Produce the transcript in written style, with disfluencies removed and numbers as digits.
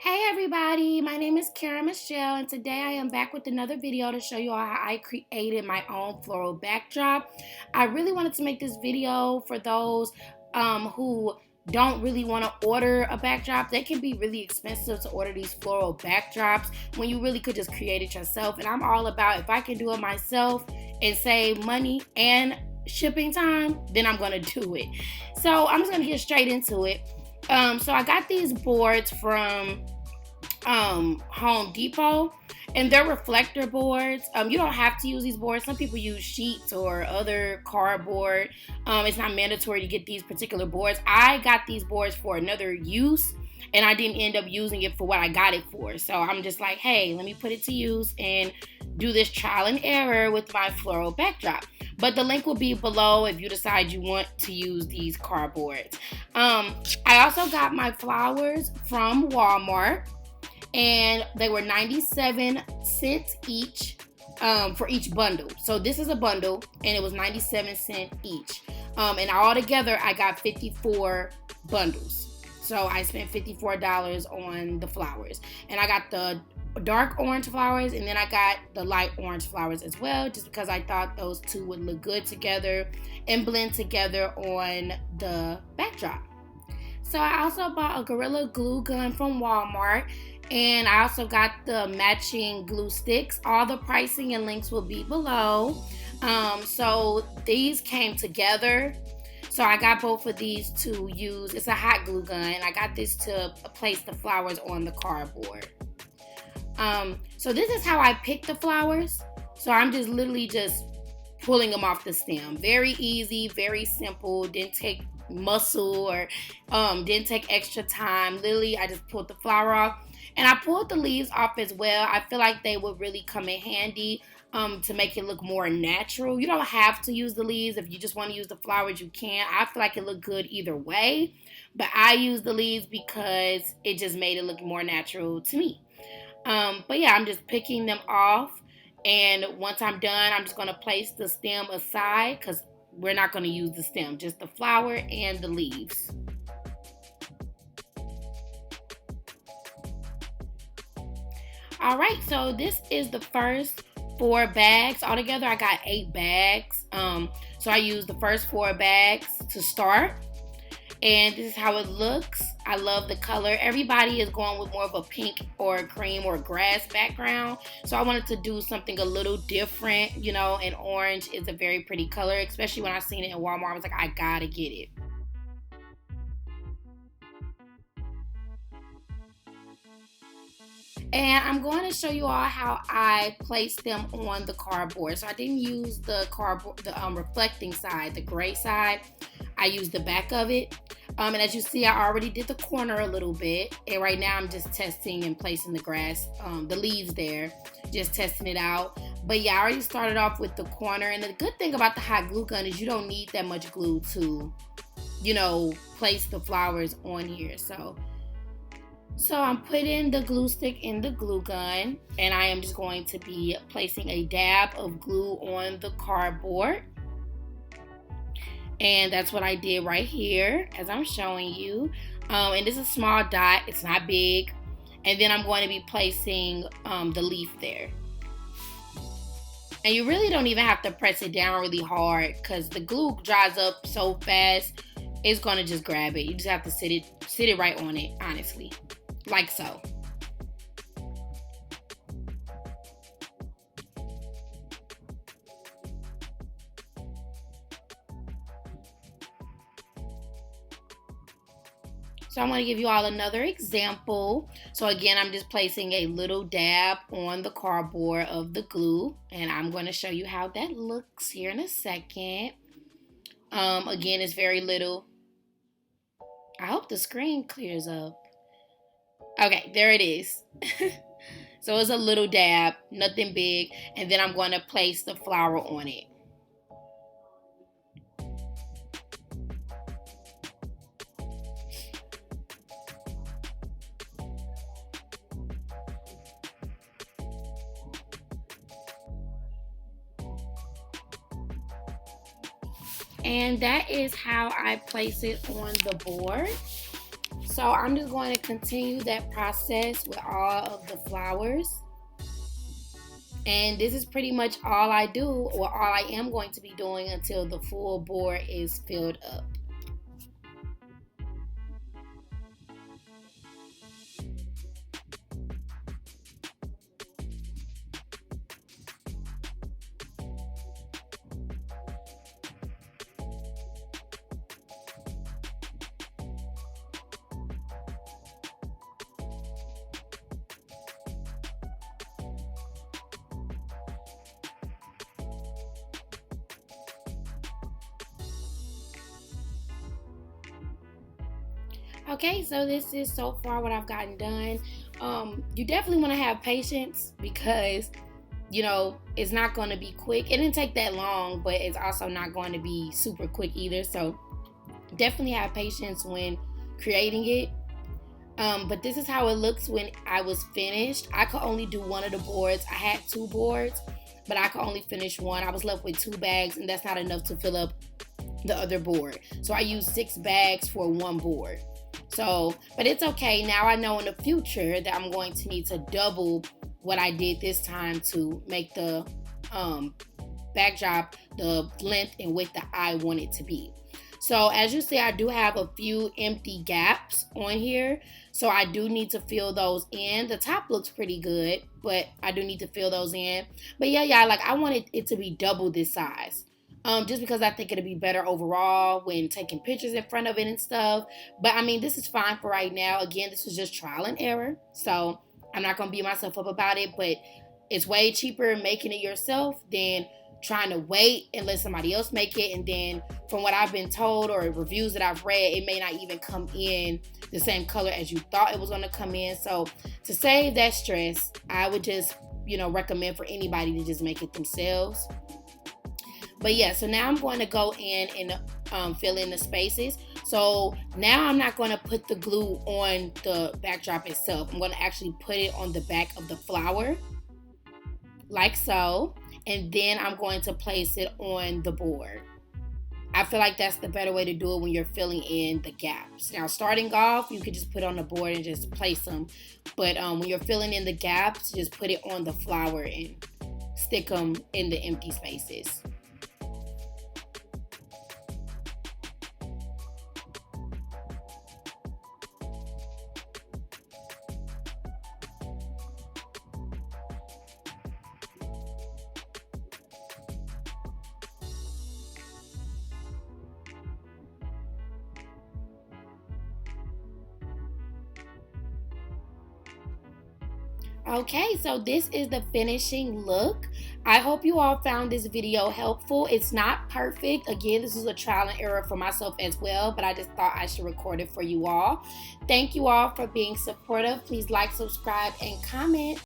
Hey everybody, my name is Kara Michelle and today I am back with another video to show you all how I created my own floral backdrop. I really wanted to make this video for those who don't really want to order a backdrop. They can be really expensive to order these floral backdrops when you really could just create it yourself. And I'm all about if I can do it myself and save money and shipping time, then I'm going to do it. So I'm just going to get straight into it. So I got these boards from Home Depot, and they're reflector boards. You don't have to use these boards. Some people use sheets or other cardboard. It's not mandatory to get these particular boards. I got these boards for another use, and I didn't end up using it for what I got it for. So I'm just like, hey, let me put it to use and do this trial and error with my floral backdrop. But the link will be below if you decide you want to use these cardboards. I also got my flowers from Walmart, and they were 97 cents each for each bundle. So this is a bundle, and it was 97 cents each. And all together, I got 54 bundles. So I spent $54 on the flowers. And I got the dark orange flowers, and then I got the light orange flowers as well, just because I thought those two would look good together and blend together on the backdrop. So I also bought a Gorilla Glue gun from Walmart, and I also got the matching glue sticks. All the pricing and links will be below. So these came together. So I got both of these to use. It's a hot glue gun. I got this to place the flowers on the cardboard. So this is how I pick the flowers. So I'm just literally just pulling them off the stem. Very easy, very simple. Didn't take muscle or didn't take extra time. Literally, I just pulled the flower off. And I pulled the leaves off as well. I feel like they would really come in handy to make it look more natural. You don't have to use the leaves. If you just want to use the flowers, you can. I feel like it looked good either way. But I used the leaves because it just made it look more natural to me. But yeah, I'm just picking them off. And once I'm done, I'm just going to place the stem aside because we're not going to use the stem, just the flower and the leaves. All right, so this is the first 4 bags. Altogether, I got 8 bags. So I used the first 4 bags to start. And this is how it looks. I love the color. Everybody is going with more of a pink or a cream or grass background. So I wanted to do something a little different, and orange is a very pretty color, especially when I seen it in Walmart. I was like, I gotta get it. And I'm going to show you all how I placed them on the cardboard. So I didn't use the cardboard, the reflecting side, the gray side. I used the back of it. And as you see, I already did the corner a little bit. And right now I'm just testing and placing the grass, the leaves there, just testing it out. But yeah, I already started off with the corner. And the good thing about the hot glue gun is you don't need that much glue to, place the flowers on here. So I'm putting the glue stick in the glue gun, and I am just going to be placing a dab of glue on the cardboard. And that's what I did right here as I'm showing you. And this is a small dot, it's not big. And then I'm going to be placing the leaf there. And you really don't even have to press it down really hard because the glue dries up so fast, it's going to just grab it. You just have to sit it right on it, honestly. Like so. So I'm going to give you all another example. So again, I'm just placing a little dab on the cardboard of the glue, and I'm going to show you how that looks here in a second. Again, it's very little. I hope the screen clears up. Okay, there it is. So it's a little dab, nothing big, and then I'm going to place the flower on it. And that is how I place it on the board. So I'm just going to continue that process with all of the flowers. And this is pretty much all I do, or all I am going to be doing until the full board is filled up. Okay, so this is so far what I've gotten done. You definitely want to have patience because, you know, it's not going to be quick. It didn't take that long, but it's also not going to be super quick either. So definitely have patience when creating it. But this is how it looks when I was finished. I could only do one of the boards. I had 2 boards, but I could only finish one. I was left with 2 bags, and that's not enough to fill up the other board. So I used 6 bags for 1 board. So, but it's okay. Now I know in the future that I'm going to need to double what I did this time to make the backdrop the length and width that I want it to be. So as you see, I do have a few empty gaps on here. So I do need to fill those in. The top looks pretty good, but I do need to fill those in. But yeah, like I wanted it to be double this size. Just because I think it'll be better overall when taking pictures in front of it and stuff. But I mean, this is fine for right now. Again, this is just trial and error. So I'm not going to beat myself up about it, but it's way cheaper making it yourself than trying to wait and let somebody else make it. And then from what I've been told or reviews that I've read, it may not even come in the same color as you thought it was going to come in. So to save that stress, I would just, recommend for anybody to just make it themselves. But yeah, so now I'm going to go in and fill in the spaces. So now I'm not going to put the glue on the backdrop itself. I'm going to actually put it on the back of the flower, like so. And then I'm going to place it on the board. I feel like that's the better way to do it when you're filling in the gaps. Now, starting off, you could just put it on the board and just place them. But when you're filling in the gaps, just put it on the flower and stick them in the empty spaces. Okay, so this is the finishing look. I hope you all found this video helpful. It's not perfect. Again, this is a trial and error for myself as well, but I just thought I should record it for you all. Thank you all for being supportive. Please like, subscribe, and comment.